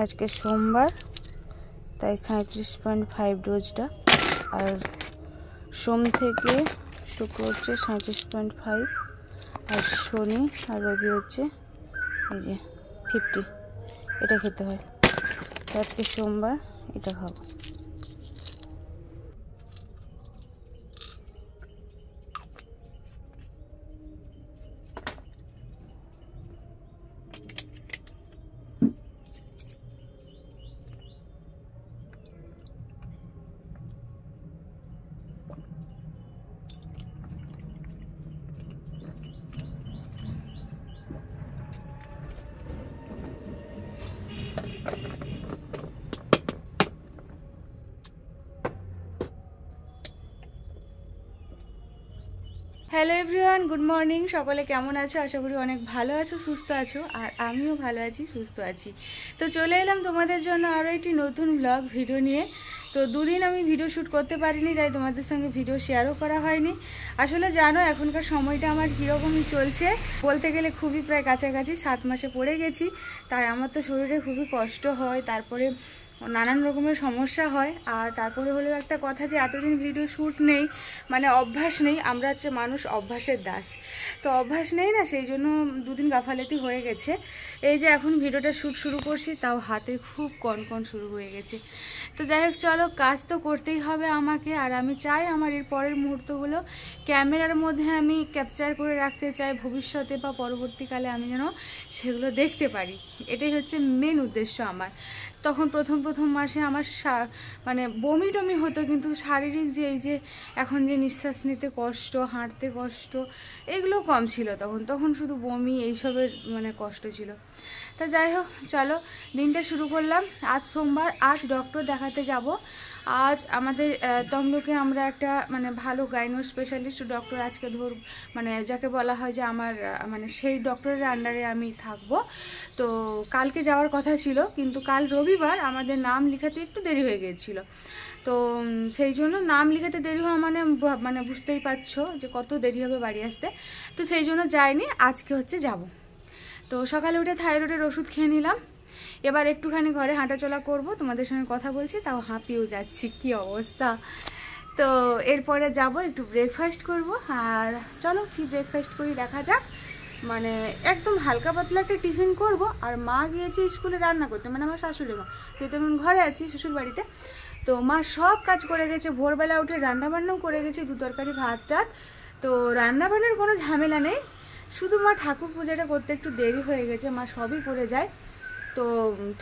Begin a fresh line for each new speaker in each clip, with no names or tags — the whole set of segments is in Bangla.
আজকে সোমবার, তাই 37.5 ডোজটা। আর সোম থেকে শুক্র হচ্ছে 37.5, আর শনি আর রবি হচ্ছে এই যে 50। এটা খেতে হয়। আজকে সোমবার, এটা খাবো। Hello everyone, good morning. সকলে কেমন আছো? আশা করি অনেক ভালো আছো, সুস্থ আছো। আর আমিও ভালো আছি, সুস্থ আছি। তো চলে এলাম তোমাদের জন্য আরও একটি নতুন ব্লগ ভিডিও নিয়ে। তো দুদিন আমি ভিডিও শ্যুট করতে পারিনি, তাই তোমাদের সঙ্গে ভিডিও শেয়ারও করা হয়নি। আসলে জানো এখনকার সময়টা আমার কীরকমই চলছে, বলতে গেলে খুবই প্রায় কাছাকাছি 7 মাসে পড়ে গেছি। তাই আমার তো শরীরে খুবই কষ্ট হয়, তারপরে নানান রকমের সমস্যা হয়। আর তারপরে হলো একটা কথা যে এতদিন ভিডিও শ্যুট নেই, মানে অভ্যাস নেই। আমরা হচ্ছে মানুষ অভ্যাসের দাস, তো অভ্যাস নেই না, সেই জন্য দুদিন গাফালেতি হয়ে গেছে। এই যে এখন ভিডিওটা শ্যুট শুরু করছি, তাও হাতে খুব কনকন শুরু হয়ে গেছে। তো যাই হোক, চলো, কাজ তো করতেই হবে আমাকে। আর আমি চাই আমার এর পরের মুহূর্তগুলো ক্যামেরার মধ্যে আমি ক্যাপচার করে রাখতে চাই, ভবিষ্যতে বা পরবর্তীকালে আমি যেন সেগুলো দেখতে পারি। এটাই হচ্ছে মেন উদ্দেশ্য আমার। তখন প্রথম মাসে আমার মানে বমি টমি হতো, কিন্তু শারীরিক যে এই যে এখন যে নিঃশ্বাস নিতে কষ্ট, হাঁটতে কষ্ট, এগুলো কম ছিল। তখন শুধু বমি এইসবের মানে কষ্ট ছিল। তা যাই হোক, চলো দিনটা শুরু করলাম। আজ সোমবার, আজ ডক্টর দেখাতে যাব। আজ আমাদের তমলুকে আমরা একটা মানে ভালো গাইনো স্পেশালিস্ট ডক্টর আজকে মানে যাকে বলা হয় যে আমার মানে সেই ডক্টরের আন্ডারে আমি থাকবো। তো কালকে যাওয়ার কথা ছিল, কিন্তু কাল রবিবার আমাদের নাম লেখাতে একটু দেরি হয়ে গিয়েছিল। তো সেই জন্য নাম লেখাতে দেরি হওয়া মানে বুঝতেই পারছো যে কত দেরি হবে বাড়ি আসতে। তো সেই জন্য যাইনি, আজকে হচ্ছে যাব। তো সকালে উঠে থাইরয়েডের ওষুধ খেয়ে নিলাম। এবার একটুখানি ঘরে হাঁটাচলা করব, তোমাদের সঙ্গে কথা বলছি, তাও হাঁপিয়েও যাচ্ছি, কি অবস্থা। তো এরপরে যাব একটু ব্রেকফাস্ট করব। আর চলো কি ব্রেকফাস্ট করি দেখা যাক। মানে একদম হালকা পাতলা একটা টিফিন করব। আর মা গিয়েছে স্কুলে রান্না করতে, মানে আমার শাশুড়ি মা। তো তেমন ঘরে আছি শ্বশুর বাড়িতে। তো মা সব কাজ করে গেছে, ভোরবেলা উঠে রান্নাবান্নাও করে গেছে, 2 তরকারি ভাত টাত। তো রান্নাবান্নার কোনো ঝামেলা নেই, শুধু মা ঠাকুর পূজাটা করতে একটু দেরি হয়ে গেছে। মা সবই করে যায়, তো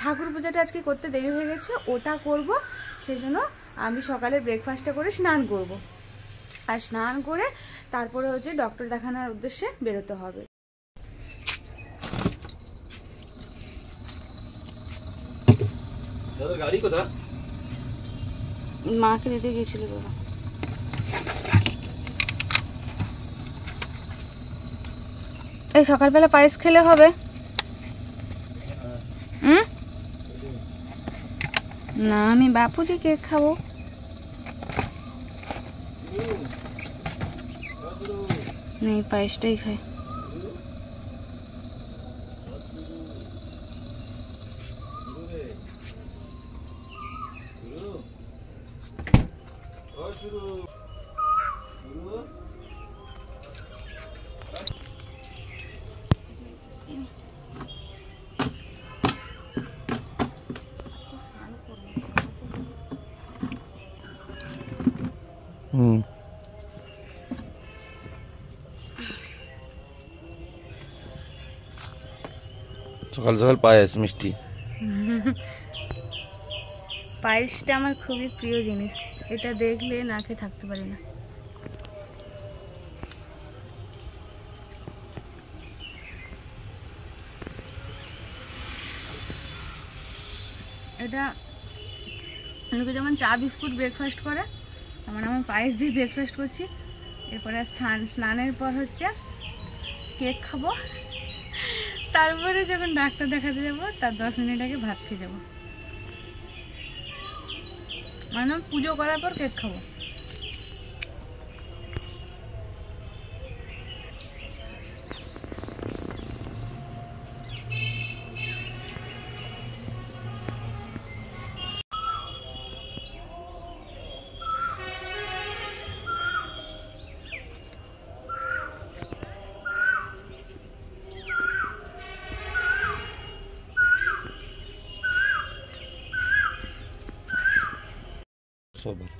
ঠাকুর পূজাটা আজকে করতে দেরি হয়ে গেছে, ওটা করব। সেই জন্য আমি সকালে ব্রেকফাস্টটা করে স্নান করব। আর স্নান করে তারপরে হচ্ছে ডক্টর দেখানোর উদ্দেশ্যে বেরোতে হবে।
গাড়ি কোথা?
মাকে দিতে গিয়েছিল বাবা। এই সকালবেলা পায়েস খেলে হবে? না, আমি বাপুজি কেক খাবো। নেই, পায়েসটাই খাই।
সকাল সকাল পায়েস মিষ্টি।
পায়েসটা আমার খুবই প্রিয় জিনিস, এটা দেখলে না খেয়ে থাকতে পারি না। এটা লোকে যেমন চা বিস্কুট ব্রেকফাস্ট করে, তেমন আমার পায়েস দিয়ে ব্রেকফাস্ট করছি। এরপরে স্নানের পর হচ্ছে কেক খাবো, তারপরে যখন ডাক্তার দেখাতে যাবো তার 10 মিনিট আগে ভাত খেয়ে যাবো, মানে পুজো করার পর কেক খাবো।
সব ভালো।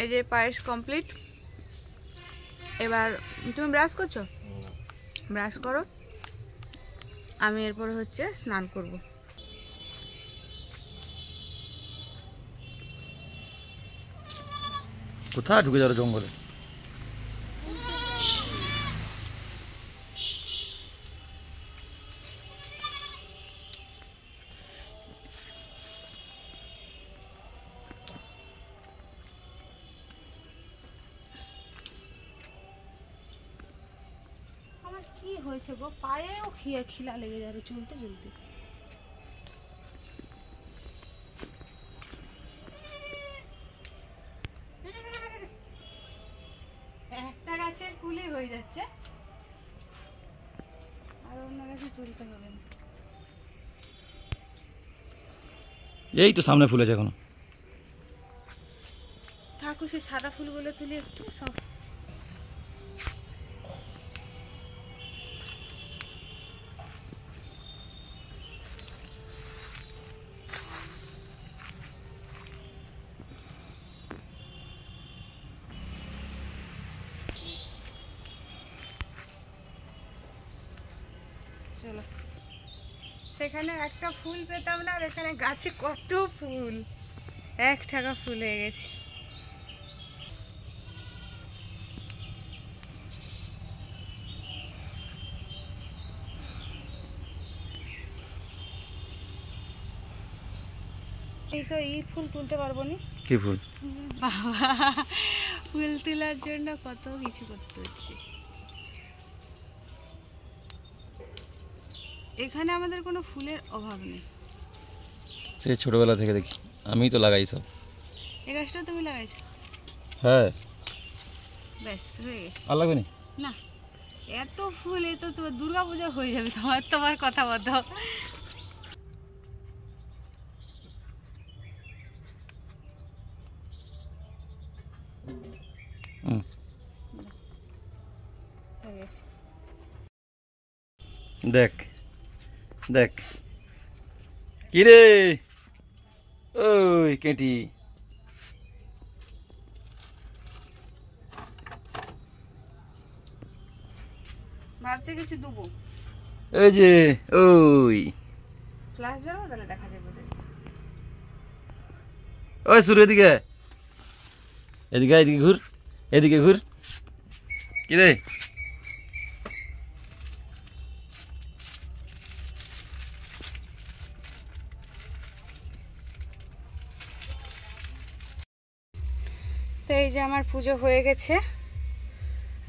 এই যে পায়েস কমপ্লিট। এবার তুমি ব্রাশ করছো? ব্রাশ করো, আমি এরপর হচ্ছে স্নান করব।
কোথায় ঢুকে যাবে জঙ্গলে?
আমার কি হয়েছে গো, পায়েও খিলা লেগে যাবে চলতে চলতে। একটা গাছের কুলি হয়ে যাচ্ছে, আর অন্য গাছে চলতে হবে না।
এই তো সামনে ফুলেছে এখনো।
থাকো, সেই সাদা ফুলগুলো তুলি একটু সব। চলো, সেখানে একটা ফুল পেতাম না, আর এখানে গাছে কত ফুল, 1 টাকা ফুল হয়ে গেছে। এই ফুল তুলতে পারবো নি।
কি ফুল?
বাবা, ফুল তোলার জন্য কত কিছু করতে হচ্ছে। এখানে আমাদের কোনো ফুলের অভাব নেই।
সে ছোটবেলা থেকে দেখি, আমি তো লাগাই সব।
এই গাছটা তুমি লাগাইছো?
হ্যাঁ।
ব্যাস হয়ে গেছে।
আর লাগবে না?
না, এত ফুল, এ তো তোমার দুর্গা পূজা হয়ে যাবে। তোমার কথা বলো।
দেখ দেখ, কি রে ওই কেটি?
ভাবছি কিছু দেবো।
ওই যে ওই
ফ্লাশ জ্বালাবো, তাহলে দেখা যাবে।
ওই সুর, এদিকে এদিকে এদিকে ঘুর, এদিকে ঘুর। কি রে?
তো এই যে আমার পুজো হয়ে গেছে,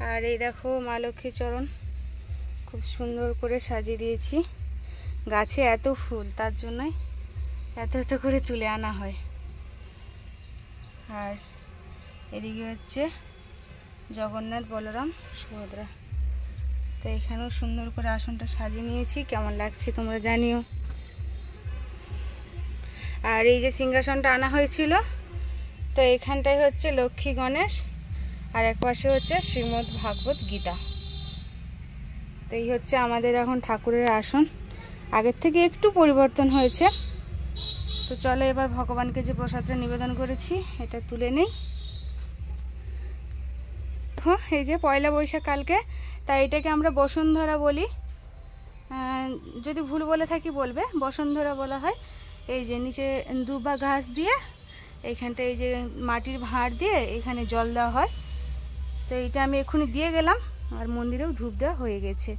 আর এই দেখো মা লক্ষ্মীর চরণ খুব সুন্দর করে সাজিয়ে দিয়েছি। গাছে এত ফুল, তার জন্যই এত এত করে তুলে আনা হয়। আর এদিকে হচ্ছে জগন্নাথ, বলরাম, সুভদ্রা। তো এখানেও সুন্দর করে আসনটা সাজিয়ে নিয়েছি। কেমন লাগছে তোমরা জানিও। আর এই যে সিংহাসনটা আনা হয়েছিল, তো এখানটায় হচ্ছে লক্ষ্মী গণেশ, আর এক পাশে হচ্ছে শ্রীমদ্ ভাগবত গীতা। তো এই হচ্ছে আমাদের এখন ঠাকুরের আসন, আগের থেকে একটু পরিবর্তন হয়েছে। তো চলো এবার ভগবানকে যে প্রসাদটা নিবেদন করেছি এটা তুলে নেই। এই যে পয়লা বৈশাখ কালকে, তাই এটাকে আমরা বসুন্ধরা বলি। যদি ভুল বলে থাকি বলবে, বসুন্ধরা বলা হয়। এই যে নিচে দুবা ঘাস দিয়ে, এইখানটা এই যে মাটির ভাঁড় দিয়ে এখানে জল দেওয়া হয়। তো এইটা আমি এক্ষুনি দিয়ে গেলাম, আর মন্দিরেও ধূপ দেওয়া হয়ে গেছে।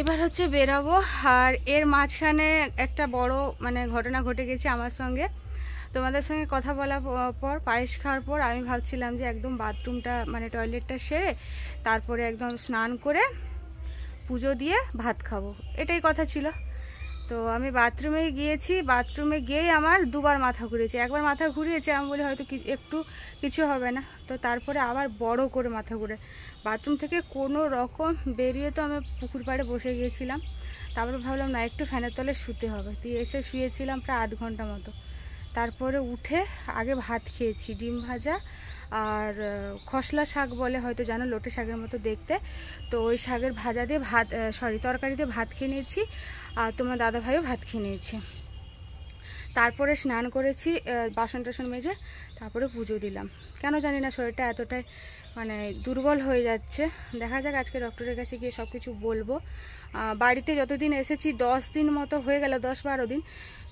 এবার হচ্ছে বেরাবো। আর এর মাঝখানে একটা বড় ঘটনা ঘটে গেছে আমার সঙ্গে। তোমাদের সঙ্গে কথা বলার পর, পায়েস খাওয়ার পর আমি ভাবছিলাম যে একদম বাথরুমটা টয়লেটটা সেরে তারপরে একদম স্নান করে পুজো দিয়ে ভাত খাবো, এটাই কথা ছিল। তো আমি বাথরুমে গিয়েছি, বাথরুমে গিয়েই আমার দুবার মাথা ঘুরেছে। একবার মাথা ঘুরিয়েছে, আমি বলি হয়তো একটু কিছু হবে না, তো তারপরে আবার বড় করে মাথা ঘুরে বাথরুম থেকে কোনো রকম বেরিয়ে তো আমি পুকুর পাড়ে বসে গিয়েছিলাম। তারপরে ভাবলাম না, একটু ফ্যানের তলে শুতে হবে। তুই এসে শুয়েছিলাম প্রায় আধ ঘন্টা মতো। তারপরে উঠে আগে ভাত খেয়েছি, ডিম ভাজা আর খসলা শাক বলে হয়তো জানো, লোটে শাকের মতো দেখতে। তো ওই শাকের ভাজা দিয়ে তরকারি দিয়ে ভাত খেয়ে নিয়েছি। আর তোমার দাদা ভাইও ভাত খেয়ে নিয়েছি। তারপরে স্নান করেছি, বাসন টাসন মেজে তারপরে পুজো দিলাম। কেন জানি না শরীরটা এতটাই মানে দুর্বল হয়ে যাচ্ছে। দেখা যাক, আজকে ডক্টরের কাছে গিয়ে সব কিছু বলবো। বাড়িতে যতদিন এসেছি 10 দিন মতো হয়ে গেল, 10-12 দিন।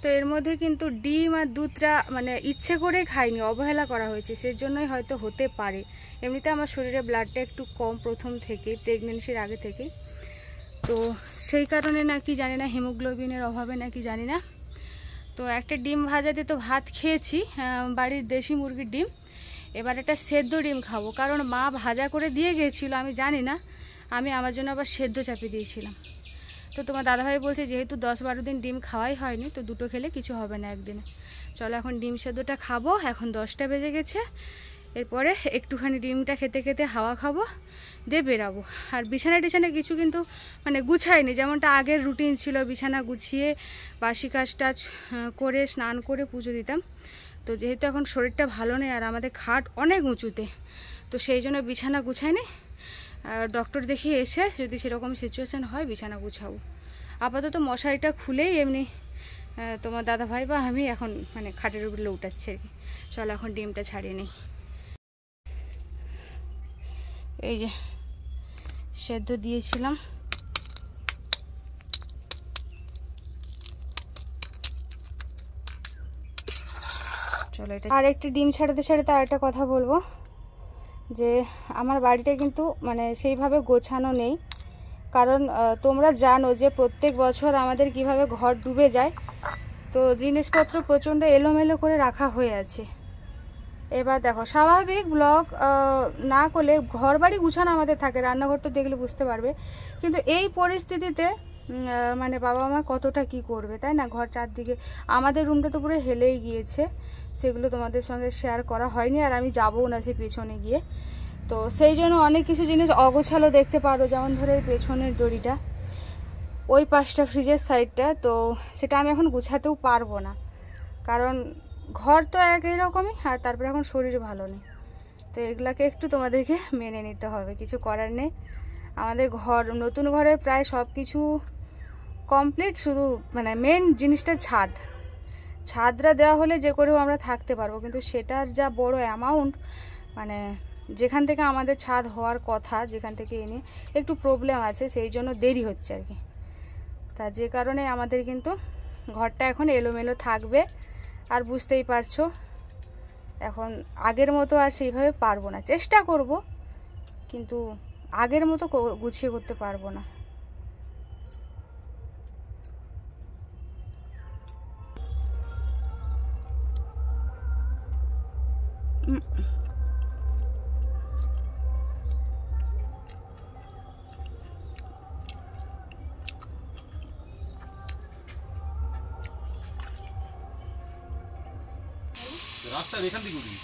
তো এর মধ্যে কিন্তু ডিম আর দুধটা মানে ইচ্ছে করেই খাইনি, অবহেলা করা হয়েছে, সেজন্যই হয়তো হতে পারে। এমনিতে আমার শরীরে ব্লাডটা একটু কম প্রথম থেকেই, প্রেগনেন্সির আগে থেকেই। তো সেই কারণে নাকি জানি না, হিমোগ্লোবিনের অভাবে নাকি জানি না। তো একটা ডিম ভাজাতে তো ভাত খেয়েছি, বাড়ির দেশি মুরগির ডিম। এবার একটা সেদ্ধ ডিম খাবো, কারণ মা ভাজা করে দিয়ে গিয়েছিল, আমি জানি না, আমি আমার জন্য আবার সেদ্ধ চাপিয়ে দিয়েছিলাম। তো তোমার দাদাভাই বলছে যেহেতু 10-12 দিন ডিম খাওয়াই হয়নি, তো দুটো খেলে কিছু হবে না একদিনে। চলো এখন ডিম সেদ্ধটা খাবো। এখন 10টা বেজে গেছে। এরপরে একটুখানি ডিমটা খেতে খেতে হাওয়া খাবো, দিয়ে বেরাবো। আর বিছানা টিছানা কিছু কিন্তু মানে গুছাইনি, যেমনটা আগের রুটিন ছিল, বিছানা গুছিয়ে বাসি কাজ টাজ করে স্নান করে পুজো দিতাম। তো যেহেতু এখন শরীরটা ভালো নেই আর আমাদের খাট অনেক উঁচুতে, তো সেই জন্য বিছানা গুছাইনি। ডক্টর দেখিয়ে এসে যদি সেরকম সিচুয়েশান হয় বিছানা গুছাবো। আপাতত মশারিটা খুলেই এমনি তোমার দাদাভাই বা আমি এখন মানে খাটের উপরে উঠাচ্ছি আর কি। চলো এখন ডিমটা ছাড়িয়ে নিই। এই যে সেদ্ধ দিয়েছিলাম, চলো এটা। আর একটা ডিম ছাড়াতে ছাড়াতে আর একটা কথা বলবো, যে আমার বাড়িটা কিন্তু মানে সেইভাবে গোছানো নেই। কারণ তোমরা জানো যে প্রত্যেক বছর আমাদের কিভাবে ঘর ডুবে যায়। তো জিনিসপত্র প্রচণ্ড এলোমেলো করে রাখা হয়ে আছে। এবার দেখো, স্বাভাবিক ব্লগ না করলে ঘর বাড়ি গুছানো আমাদের থাকে, রান্নাঘর তো দেখলে বুঝতে পারবে। কিন্তু এই পরিস্থিতিতে মানে বাবা মা কতটা কি করবে, তাই না? ঘর চারদিকে, আমাদের রুমটা তো পুরো হেলেই গিয়েছে, সেগুলো তোমাদের সঙ্গে শেয়ার করা হয়নি, আর আমি যাবও না সে পেছনে গিয়ে। তো সেই জন্য অনেক কিছু জিনিস অগোছালো দেখতে পারো, যেমন ধরো এই পেছনের দড়িটা, ওই পাশটা ফ্রিজের সাইডটা, তো সেটা আমি এখন গুছাতেও পারবো না, কারণ ঘর তো একই রকমই, আর তারপরে এখন শরীর ভালো নেই। তো এগুলাকে একটু তোমাদেরকে মেনে নিতে হবে, কিছু করার নেই। আমাদের ঘর, নতুন ঘরের প্রায় সব কিছু কমপ্লিট, শুধু মানে মেন জিনিসটা ছাদটা দেওয়া হলে যে করেও আমরা থাকতে পারবো, কিন্তু সেটার যা বড় অ্যামাউন্ট, মানে যেখান থেকে আমাদের ছাদ হওয়ার কথা, যেখান থেকে এনে একটু প্রবলেম আছে, সেই জন্য দেরি হচ্ছে আর কি। তা যে কারণে আমাদের কিন্তু ঘরটা এখন এলোমেলো থাকবে। আর বুঝতেই পারছো, এখন আগের মতো আর সেইভাবে পারবো না, চেষ্টা করব, কিন্তু আগের মতো গুছিয়ে করতে পারবো না।
রাস্তা এখান থেকে উঠি।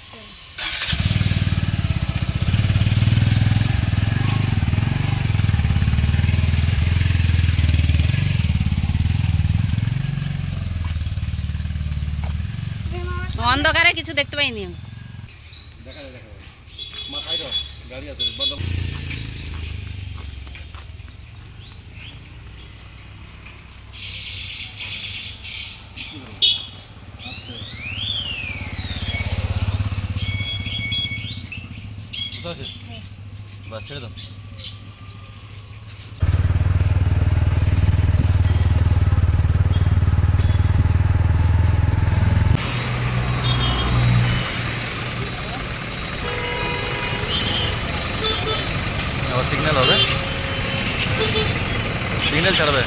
অন্ধকারে কিছু দেখতে পাইনি আমি।
দেখা যায়, দেখা যায়। মাথায় গাড়ি আছে বদল। বাস ছেড়ে দাও। আবার সিগন্যাল হবে, সিগন্যাল ছাড়বে।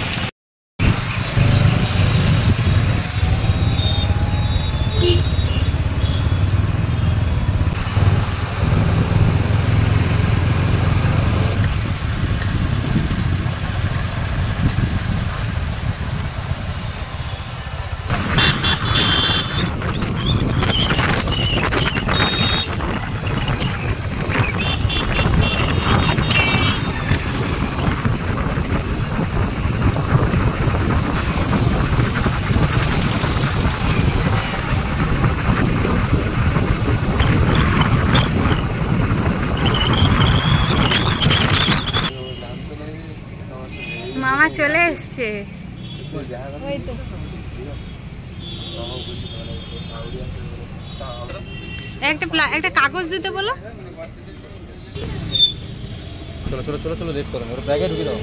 মামা চলে এসছে, ওই তো।
একটা কাগজ দিতে বলো।
চলো চলো চলো চলো, রেড করো, ওর ব্যাগে ঢুকে দাও।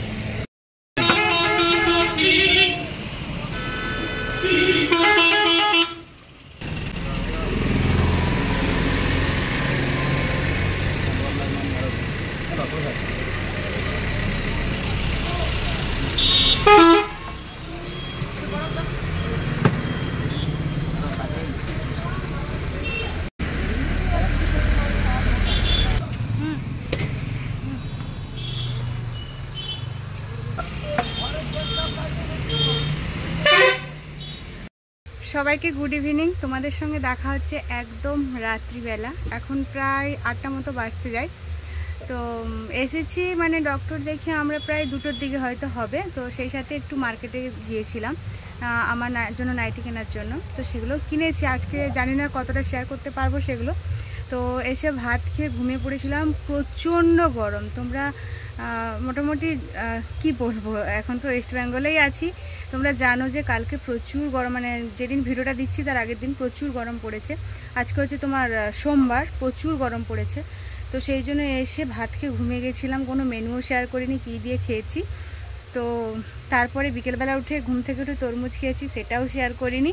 সবাইকে গুড ইভিনিং। তোমাদের সঙ্গে দেখা হচ্ছে একদম রাত্রিবেলা, এখন প্রায় 8টা মতো বাজতে যায়। তো এসেছি মানে ডক্টর দেখে আমরা প্রায় 2টোর দিকে হয়তো হবে। তো সেই সাথে একটু মার্কেটে গিয়েছিলাম আমার জন্য নাইটি কেনার জন্য। তো সেগুলো কিনেছি, আজকে জানি না কতটা শেয়ার করতে পারবো সেগুলো। তো এসে ভাত খেয়ে ঘুমিয়ে পড়েছিলাম, প্রচণ্ড গরম। তোমরা মোটামুটি কি বলবো, এখন তো ওয়েস্ট বেঙ্গলেই আছি। তোমরা জানো যে কালকে প্রচুর গরম, মানে যেদিন ভিডিওটা দিচ্ছি তার আগের দিন প্রচুর গরম পড়েছে। আজকে হচ্ছে তোমার সোমবার, প্রচুর গরম পড়েছে। তো সেই জন্য এসে ভাত খেয়ে ঘুমিয়ে গেছিলাম, কোনো মেনুও শেয়ার করিনি কী দিয়ে খেয়েছি। তো তারপরে বিকেলবেলা উঠে ঘুম থেকে উঠে তরমুজ খেয়েছি, সেটাও শেয়ার করিনি।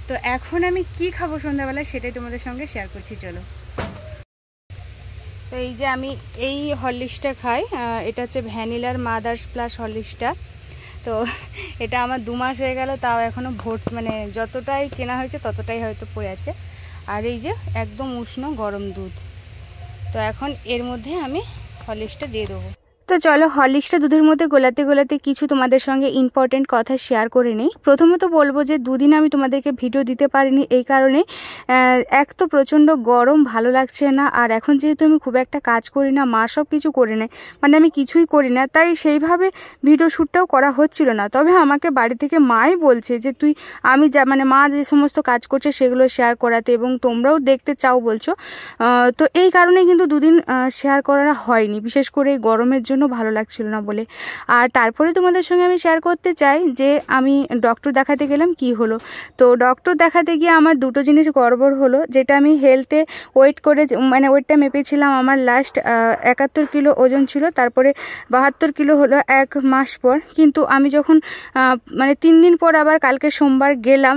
তো এখন আমি কি খাবো সন্ধ্যাবেলায় সেটাই তোমাদের সঙ্গে শেয়ার করছি, চলো। তো এই যে আমি এই হরলিক্সটা খাই, এটা হচ্ছে ভ্যানিলার মাদার্স প্লাস হরলিক্সটা। তো এটা আমার 2 মাস হয়ে গেল, তাও এখনও মানে যতটাই কেনা হয়েছে ততটাই হয়তো পড়ে আছে। আর এই যে একদম উষ্ণ গরম দুধ, তো এখন এর মধ্যে আমি হরলিক্সটা দিয়ে দেবো। তো চলো হরলিক্সটা দুধের মধ্যে গোলাতে গোলাতে কিছু তোমাদের সঙ্গে ইম্পর্টেন্ট কথা শেয়ার করে নিই। প্রথমত বলবো যে দুদিন আমি তোমাদেরকে ভিডিও দিতে পারিনি, এই কারণে এক তো প্রচণ্ড গরম, ভালো লাগছে না। আর এখন যেহেতু আমি খুব একটা কাজ করি না, মা সব কিছু করে নেয়, মানে আমি কিছুই করি না, তাই সেইভাবে ভিডিও শ্যুটটাও করা হচ্ছিল না। তবে আমাকে বাড়ি থেকে মাই বলছে যে আমি মানে মা যে সমস্ত কাজ করছে সেগুলো শেয়ার করাতে, এবং তোমরাও দেখতে চাও বলছো। তো এই কারণে কিন্তু দুদিন শেয়ার করা হয়নি, বিশেষ করে গরমের জন্য ভালো লাগছিল না বলে। আর তারপরে তোমাদের সঙ্গে আমি শেয়ার করতে চাই যে আমি ডক্টর দেখাতে গেলাম কি হলো। তো ডক্টর দেখাতে গিয়ে আমার 2টো জিনিস গড়বড় হলো। যেটা আমি হেলথে ওয়েট করে, মানে ওয়েটটা মেপেছিলাম, আমার লাস্ট 71 কিলো ওজন ছিল, তারপরে 72 কিলো হলো 1 মাস পর। কিন্তু আমি যখন মানে 3 দিন পর আবার কালকে সোমবার গেলাম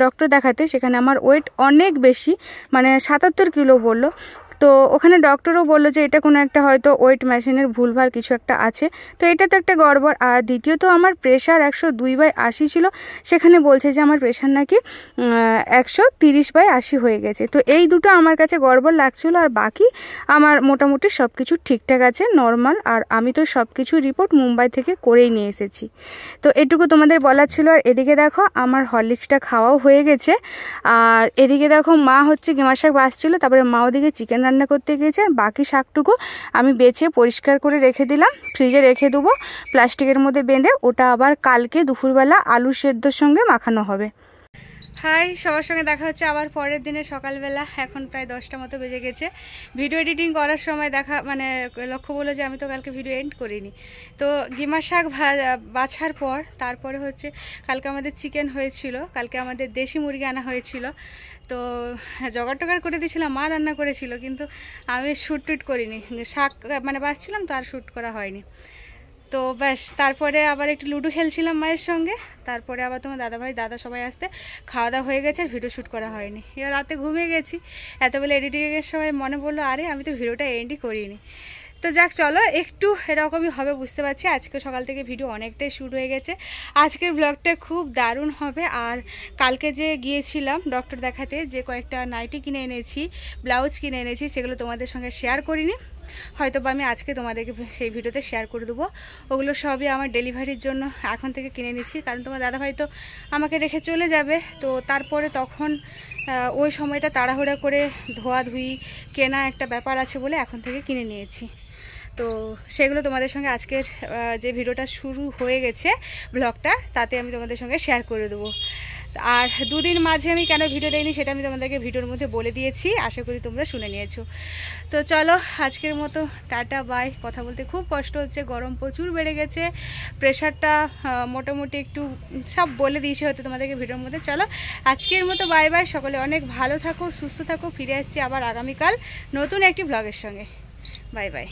ডক্টর দেখাতে, সেখানে আমার ওয়েট অনেক বেশি, মানে 77 কিলো বললো। তো ওখানে ডক্টরও বললো যে এটা কোনো একটা হয়তো ওয়েট মেশিনের ভুলভাল কিছু একটা আছে। তো এটা তো একটা গড়বড়। আর দ্বিতীয়ত আমার প্রেশার 102/80 ছিল, সেখানে বলছে যে আমার প্রেশার নাকি 130/80 হয়ে গেছে। তো এই দুটো আমার কাছে গড়বড় লাগছিল, আর বাকি আমার মোটামুটি সব কিছু ঠিকঠাক আছে, নর্মাল। আর আমি তো সব কিছু রিপোর্ট মুম্বাই থেকে করেই নিয়ে এসেছি। তো এটুকু তোমাদের বলার ছিল। আর এদিকে দেখো আমার হরলিক্সটা খাওয়াও হয়ে গেছে। আর এদিকে দেখো মা হচ্ছে গেমার শাক বাছছিল, তারপরে মা ওদিকে চিকেন রান্না করতে গিয়েছে। আর বাকি শাকটুকু আমি বেছে পরিষ্কার করে রেখে দিলাম, ফ্রিজে রেখে দেবো প্লাস্টিকের মধ্যে বেঁধে। ওটা আবার কালকে দুপুরবেলা আলু সেদ্ধর সঙ্গে মাখানো হবে। হাই, সবার সঙ্গে দেখা হচ্ছে আবার পরের দিনে সকালবেলা। এখন প্রায় 10টা মতো বেজে গেছে। ভিডিও এডিটিং করার সময় মানে লক্ষ্য বলো যে আমি তো কালকে ভিডিও এন্ড করিনি। তো গিমার শাক বাছার পর তারপরে হচ্ছে কালকে আমাদের চিকেন হয়েছিল, কালকে আমাদের দেশি মুরগি আনা হয়েছিল। তো জোগাড় টোগাড় করে দিয়েছিলাম, মা রান্না করেছিল, কিন্তু আমি শ্যুট টুট করিনি, শাক মানে বাছছিলাম তো আর শ্যুট করা হয়নি। তো ব্যাস, তারপরে আবার একটু লুডো খেলছিলাম মায়ের সঙ্গে। তারপরে আবার তোমার দাদা সবাই আসতে খাওয়া দাওয়া হয়ে গেছে, আর ভিডিও শ্যুট করা হয়নি। এবার রাতে ঘুমিয়ে গেছি, এতবেলা এডিটিংয়ের সময় মনে পড়লো আরে আমি তো ভিডিওটা এন্ডই করিনি। তো যাক চলো, একটু এরকমই হবে বুঝতে পারছি। আজকে সকাল থেকে ভিডিও অনেকটাই শ্যুট হয়ে গেছে, আজকের ব্লগটা খুব দারুণ হবে। আর কালকে যে গিয়েছিলাম ডক্টর দেখাতে, যে কয়েকটা নাইটি কিনে এনেছি, ব্লাউজ কিনে এনেছি, সেগুলো তোমাদের সঙ্গে শেয়ার করিনি, হয়তো বা আমি আজকে তোমাদেরকে সেই ভিডিওতে শেয়ার করে দেবো। ওগুলো সবই আমার ডেলিভারির জন্য এখন থেকে কিনে নিচ্ছি, কারণ তোমার দাদাভাই তো আমাকে রেখে চলে যাবে। তো তারপরে তখন ওই সময়টা তাড়াহুড়া করে ধোয়াধুয়ি কেনা একটা ব্যাপার আছে বলে এখন থেকে কিনে নিয়েছি। তো সেগুলো তোমাদের সঙ্গে আজকের যে ভিডিওটা শুরু হয়ে গেছে ব্লগটা, তাতে আমি তোমাদের সঙ্গে শেয়ার করে দেবো। আর দুদিন মাঝে আমি কেন ভিডিও দেইনি সেটা আমি তোমাদেরকে ভিডিওর মধ্যে বলে দিয়েছি, আশা করি তোমরা শুনে নিয়েছো। তো চলো আজকের মতো টাটা বাই। কথা বলতে খুব কষ্ট হচ্ছে, গরম প্রচুর বেড়ে গেছে, প্রেশারটা মোটামুটি একটু সব বলে দিয়েছি হয়তো তোমাদেরকে ভিডিওর মধ্যে। চলো আজকের মতো বাই বাই, সকলে অনেক ভালো থাকো, সুস্থ থাকো। ফিরে আসছি আবার আগামীকাল নতুন একটি ব্লগের সঙ্গে। Bye bye.